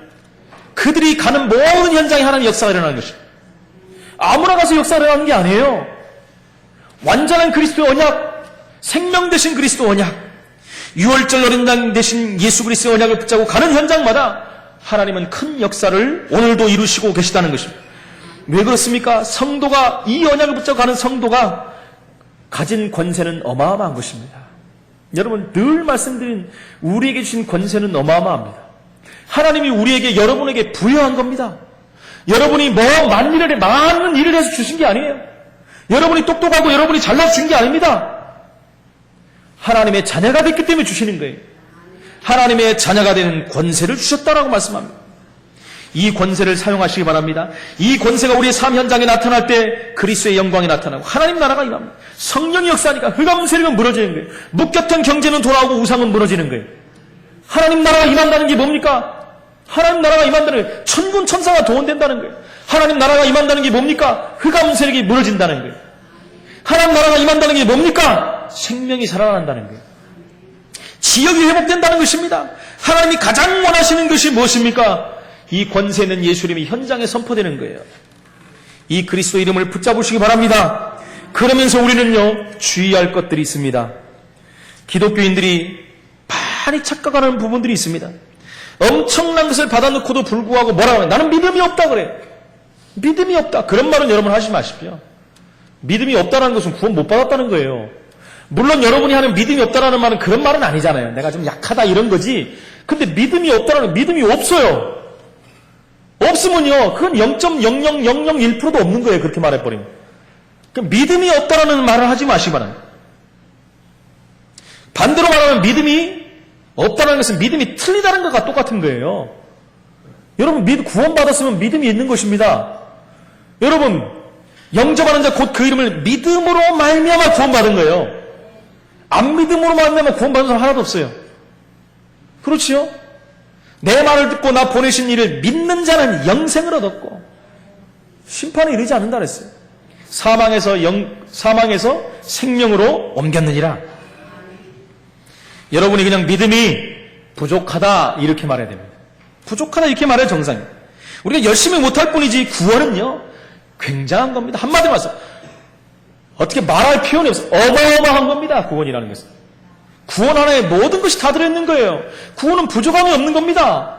그들이 가는 모든 현장에 하나님의 역사가 일어나는 것입니다. 아무나 가서 역사가 일어나는 게 아니에요. 완전한 그리스도의 언약, 생명 되신 그리스도 언약, 6월절 어린 양 되신 예수 그리스도의 언약을 붙잡고 가는 현장마다 하나님은 큰 역사를 오늘도 이루시고 계시다는 것입니다. 왜 그렇습니까? 성도가 이 언약을 붙잡고 가는 성도가 가진 권세는 어마어마한 것입니다. 여러분 늘 말씀드린 우리에게 주신 권세는 어마어마합니다. 하나님이 우리에게 여러분에게 부여한 겁니다. 여러분이 많은 일을 해서 주신 게 아니에요. 여러분이 똑똑하고 여러분이 잘나서 준 게 아닙니다. 하나님의 자녀가 됐기 때문에 주시는 거예요. 하나님의 자녀가 되는 권세를 주셨다라고 말씀합니다. 이 권세를 사용하시기 바랍니다. 이 권세가 우리의 삶 현장에 나타날 때 그리스도의 영광이 나타나고 하나님 나라가 임합니다. 성령이 역사하니까 흑암 세력은 무너지는 거예요. 묵혔던 경제는 돌아오고 우상은 무너지는 거예요. 하나님 나라가 임한다는 게 뭡니까? 하나님 나라가 임한다는 거예요. 천군 천사가 도원된다는 거예요. 하나님 나라가 임한다는 게 뭡니까? 흑암 세력이 무너진다는 거예요. 하나님 나라가 임한다는 게 뭡니까? 생명이 살아난다는 거예요. 지역이 회복된다는 것입니다. 하나님이 가장 원하시는 것이 무엇입니까? 이 권세 있는 예수 이름이 현장에 선포되는 거예요. 이 그리스도 이름을 붙잡으시기 바랍니다. 그러면서 우리는요 주의할 것들이 있습니다. 기독교인들이 많이 착각하는 부분들이 있습니다. 엄청난 것을 받아놓고도 불구하고 뭐라고 해요? 나는 믿음이 없다 그래. 믿음이 없다. 그런 말은 여러분 하지 마십시오. 믿음이 없다는 것은 구원 못 받았다는 거예요. 물론 여러분이 하는 믿음이 없다는 말은 그런 말은 아니잖아요. 내가 좀 약하다 이런 거지. 근데 믿음이 없다는 믿음이 없어요. 없으면요 그건 0.00001%도 없는 거예요. 그렇게 말해버리면. 그럼 믿음이 없다는 말을 하지 마시기 바랍니다. 반대로 말하면 믿음이 없다는 것은 믿음이 틀리다는 것과 똑같은 거예요. 여러분 구원받았으면 믿음이 있는 것입니다. 여러분 영접하는 자 곧 그 이름을 믿음으로 말미암아 구원받은 거예요. 안 믿음으로 말미암아 구원받은 사람 하나도 없어요. 그렇지요? 내 말을 듣고 나 보내신 이를 믿는 자는 영생을 얻었고 심판에 이르지 않는다 그랬어요. 사망에서 생명으로 옮겼느니라. 여러분이 그냥 믿음이 부족하다 이렇게 말해야 됩니다. 부족하다 이렇게 말해야 정상이에요. 우리가 열심히 못할 뿐이지 구원은요 굉장한 겁니다. 한마디로 말해서 어떻게 말할 표현이 없어요. 어마어마한 겁니다. 구원이라는 것은. 구원 하나에 모든 것이 다 들어있는 거예요. 구원은 부족함이 없는 겁니다.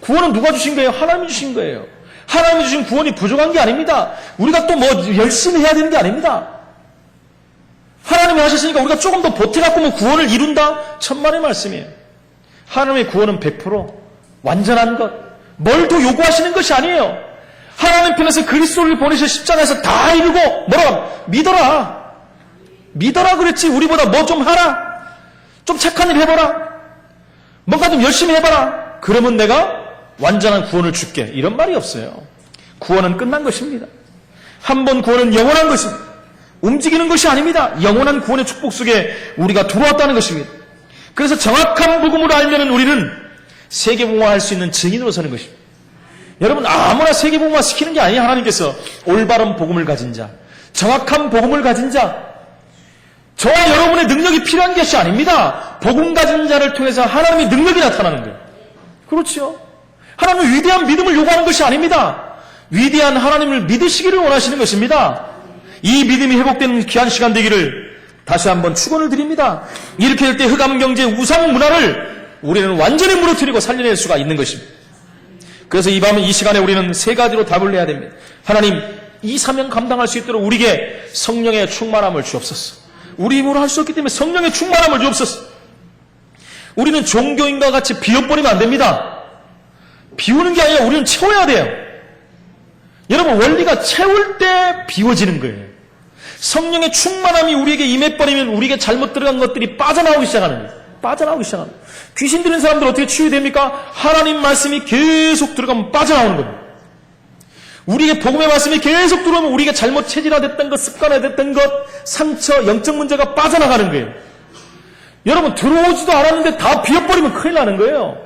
구원은 누가 주신 거예요? 하나님이 주신 거예요. 하나님이 주신 구원이 부족한 게 아닙니다. 우리가 또 뭐 열심히 해야 되는 게 아닙니다. 하나님이 하셨으니까 우리가 조금 더 보태갖고 뭐 구원을 이룬다? 천만의 말씀이에요. 하나님의 구원은 100% 완전한 것, 뭘 더 요구하시는 것이 아니에요. 하나님 편에서 그리스도를 보내셔 십자가에서 다 이루고 뭐라고? 믿어라. 믿어라 그랬지. 우리보다 뭐 좀 하라. 좀 착한 일 해봐라. 뭔가 좀 열심히 해봐라. 그러면 내가 완전한 구원을 줄게. 이런 말이 없어요. 구원은 끝난 것입니다. 한 번 구원은 영원한 것입니다. 움직이는 것이 아닙니다. 영원한 구원의 축복 속에 우리가 들어왔다는 것입니다. 그래서 정확한 복음을 알면 우리는 세계복음화할 수 있는 증인으로 서는 것입니다. 여러분 아무나 세계복음화 시키는 게 아니에요. 하나님께서 올바른 복음을 가진 자, 정확한 복음을 가진 자, 저와 여러분의 능력이 필요한 것이 아닙니다. 복음 가진 자를 통해서 하나님의 능력이 나타나는 거예요. 그렇죠? 하나님은 위대한 믿음을 요구하는 것이 아닙니다. 위대한 하나님을 믿으시기를 원하시는 것입니다. 이 믿음이 회복되는 귀한 시간 되기를 다시 한번 축원을 드립니다. 이렇게 될 때 흑암경제 우상 문화를 우리는 완전히 무너뜨리고 살려낼 수가 있는 것입니다. 그래서 이 밤 이 시간에 우리는 세 가지로 답을 내야 됩니다. 하나님, 이 사명 감당할 수 있도록 우리에게 성령의 충만함을 주옵소서. 우리 힘으로 할 수 없기 때문에 성령의 충만함을 주옵소서. 우리는 종교인과 같이 비워버리면 안 됩니다. 비우는 게 아니라 우리는 채워야 돼요. 여러분 원리가 채울 때 비워지는 거예요. 성령의 충만함이 우리에게 임해버리면 우리에게 잘못 들어간 것들이 빠져나오기 시작하는 거예요. 빠져나오기 시작하는 거예요. 귀신 들린 사람들 어떻게 치유됩니까? 하나님 말씀이 계속 들어가면 빠져나오는 겁니다. 우리에게 복음의 말씀이 계속 들어오면 우리에게 잘못 체질화됐던 것, 습관화됐던 것, 상처, 영적 문제가 빠져나가는 거예요. 여러분 들어오지도 않았는데 다 비워버리면 큰일 나는 거예요.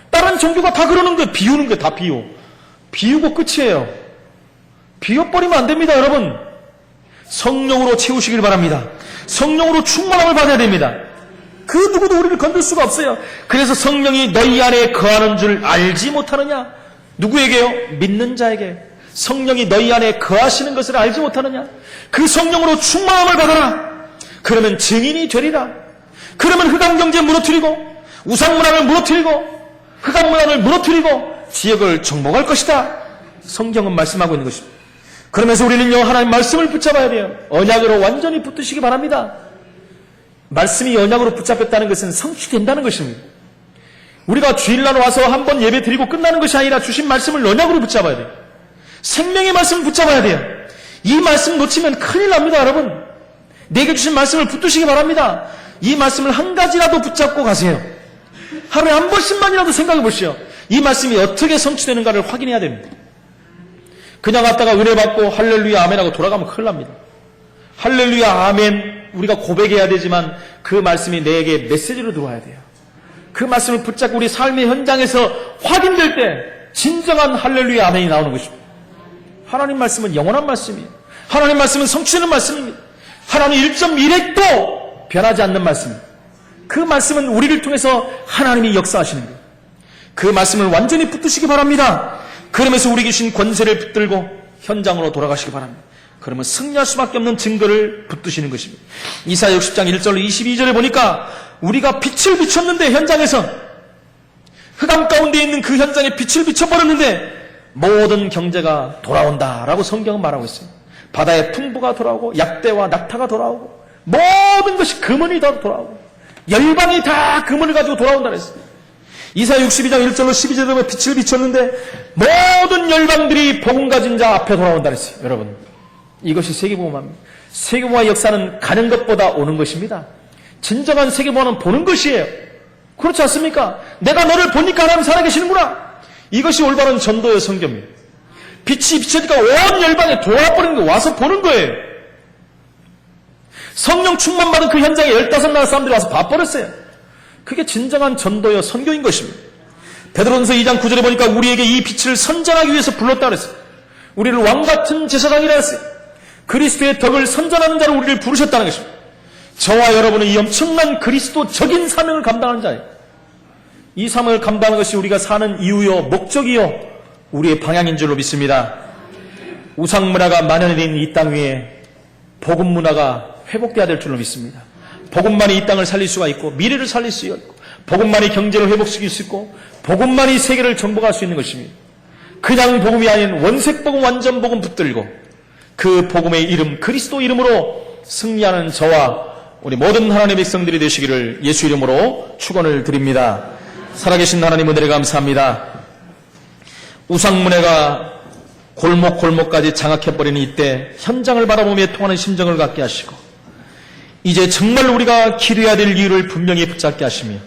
다른 종교가 다 그러는 거예요. 비우는 거예요. 다 비워. 비우고 끝이에요. 비워버리면 안 됩니다. 여러분 성령으로 채우시길 바랍니다. 성령으로 충만함을 받아야 됩니다. 그 누구도 우리를 건들 수가 없어요. 그래서 성령이 너희 안에 거하는 줄 알지 못하느냐? 누구에게요? 믿는 자에게. 성령이 너희 안에 거하시는 것을 알지 못하느냐? 그 성령으로 충만함을 받아라. 그러면 증인이 되리라. 그러면 흑암경제 무너뜨리고 우상문화를 무너뜨리고 흑암문화를 무너뜨리고 지역을 정복할 것이다. 성경은 말씀하고 있는 것입니다. 그러면서 우리는요 하나님 말씀을 붙잡아야 돼요. 언약으로 완전히 붙드시기 바랍니다. 말씀이 언약으로 붙잡혔다는 것은 성취된다는 것입니다. 우리가 주일날 와서 한번 예배 드리고 끝나는 것이 아니라 주신 말씀을 언약으로 붙잡아야 돼요. 생명의 말씀을 붙잡아야 돼요. 이 말씀 놓치면 큰일 납니다. 여러분 내게 주신 말씀을 붙드시기 바랍니다. 이 말씀을 한 가지라도 붙잡고 가세요. 하루에 한 번씩만이라도 생각해 보시오. 이 말씀이 어떻게 성취되는가를 확인해야 됩니다. 그냥 갔다가 은혜 받고 할렐루야 아멘 하고 돌아가면 큰일 납니다. 할렐루야 아멘 우리가 고백해야 되지만 그 말씀이 내게 메시지로 들어와야 돼요. 그 말씀을 붙잡고 우리 삶의 현장에서 확인될 때 진정한 할렐루야 아멘이 나오는 것입니다. 하나님 말씀은 영원한 말씀이에요. 하나님 말씀은 성취되는 말씀입니다. 하나님 1.1핵도 변하지 않는 말씀입니다. 그 말씀은 우리를 통해서 하나님이 역사하시는 거예요. 그 말씀을 완전히 붙드시기 바랍니다. 그러면서 우리 주신 권세를 붙들고 현장으로 돌아가시기 바랍니다. 그러면 승리할 수밖에 없는 증거를 붙드시는 것입니다. 이사야 60장 1절로 22절에 보니까 우리가 빛을 비췄는데 현장에서 흑암 가운데 있는 그 현장에 빛을 비춰버렸는데 모든 경제가 돌아온다라고 성경은 말하고 있어요. 바다의 풍부가 돌아오고 약대와 낙타가 돌아오고 모든 것이 금은이 다 돌아오고 열방이 다 금은을 가지고 돌아온다 그랬어요. 이사야 62장 1절로 12절에 보면 빛을 비췄는데 모든 열방들이 복음 가진 자 앞에 돌아온다 그랬어요. 여러분 이것이 세계복음화입니다. 세계복음화 역사는 가는 것보다 오는 것입니다. 진정한 세계복음화는 보는 것이에요. 그렇지 않습니까? 내가 너를 보니까 하나님 살아계시는구나. 이것이 올바른 전도의 성경입니다. 빛이 비치니까 온 열방에 돌아버리는 거 와서 보는 거예요. 성령 충만 받은 그 현장에 15나라 사람들이 와서 봐버렸어요. 그게 진정한 전도여 선교인 것입니다. 베드로전서 2장 9절에 보니까 우리에게 이 빛을 선전하기 위해서 불렀다 그랬어요. 우리를 왕같은 제사장이라 했어요. 그리스도의 덕을 선전하는 자로 우리를 부르셨다는 것입니다. 저와 여러분은 이 엄청난 그리스도적인 사명을 감당하는 자예요. 이 사명을 감당하는 것이 우리가 사는 이유요, 목적이요, 우리의 방향인 줄로 믿습니다. 우상문화가 만연해 있는 이 땅 위에 복음문화가 회복돼야 될 줄로 믿습니다. 복음만이 이 땅을 살릴 수가 있고 미래를 살릴 수 있고 복음만이 경제를 회복시킬 수 있고 복음만이 세계를 정복할 수 있는 것입니다. 그냥 복음이 아닌 원색복음, 완전복음 붙들고 그 복음의 이름, 그리스도 이름으로 승리하는 저와 우리 모든 하나님의 백성들이 되시기를 예수 이름으로 축원을 드립니다. 살아계신 하나님 은혜를 감사합니다. 우상문화가 골목골목까지 장악해버리는 이때 현장을 바라보며 통하는 심정을 갖게 하시고 이제 정말 우리가 기도해야 될 이유를 분명히 붙잡게 하시며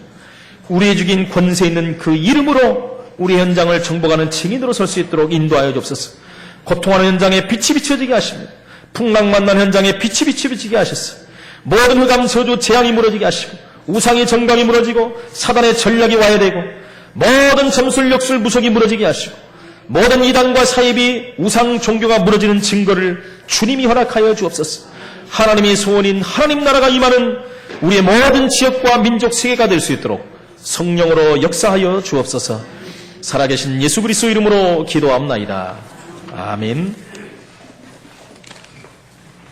우리의 죽인 권세 있는 그 이름으로 우리 현장을 정복하는 증인으로 설 수 있도록 인도하여 주옵소서. 고통하는 현장에 빛이 비춰지게 하십니다. 풍랑만난 현장에 빛이 비춰지게 하셨어요. 모든 흑암 저주 재앙이 무너지게 하시고 우상의 정강이 무너지고 사단의 전략이 와야 되고 모든 점술 역술 무속이 무너지게 하시고 모든 이단과 사입이 우상 종교가 무너지는 증거를 주님이 허락하여 주옵소서. 하나님의 소원인 하나님 나라가 임하는 우리의 모든 지역과 민족 세계가 될 수 있도록 성령으로 역사하여 주옵소서. 살아계신 예수 그리스도 이름으로 기도합나이다. 아멘.